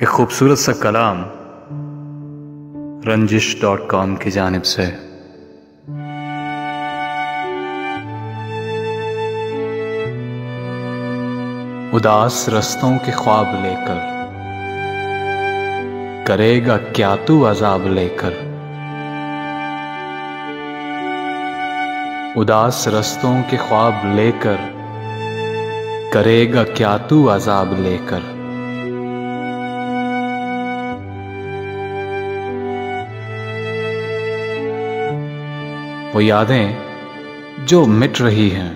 एक खूबसूरत सा कलाम रंजिश.com की जानिब से। उदास रस्तों के ख्वाब लेकर करेगा क्या तू अजाब लेकर। उदास रस्तों के ख्वाब लेकर करेगा क्या तू अजाब लेकर। वो यादें जो मिट रही हैं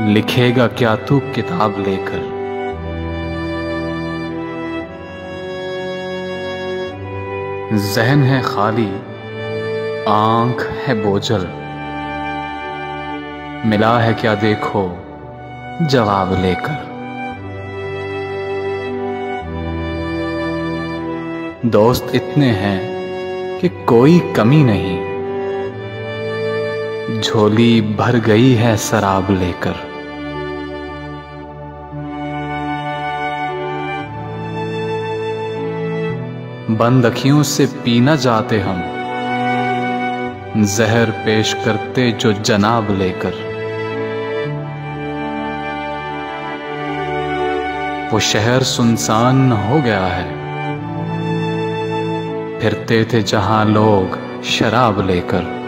लिखेगा क्या तू किताब लेकर। ज़हन है खाली आंख है बोझल, मिला है क्या देखो जवाब लेकर। दोस्त इतने हैं कि कोई कमी नहीं, झोली भर गई है शराब लेकर। बंद अखियों से पीना जाते हम, जहर पेश करते जो जनाब लेकर। वो शहर सुनसान हो गया है, फिरते थे जहां लोग शराब लेकर।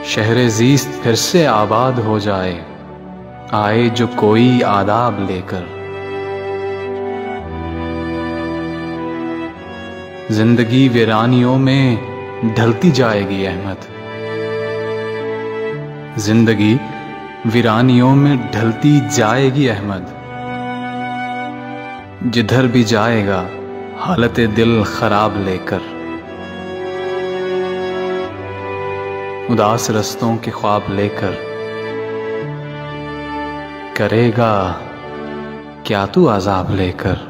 शहरे ज़ीस्त फिर से आबाद हो जाए, आए जो कोई आदाब लेकर। जिंदगी वीरानियों में ढलती जाएगी अहमद, जिंदगी वीरानियों में ढलती जाएगी अहमद। जिधर भी जाएगा हालत दिल खराब लेकर। उदास रस्तों के ख्वाब लेकर करेगा क्या तू अजाब लेकर।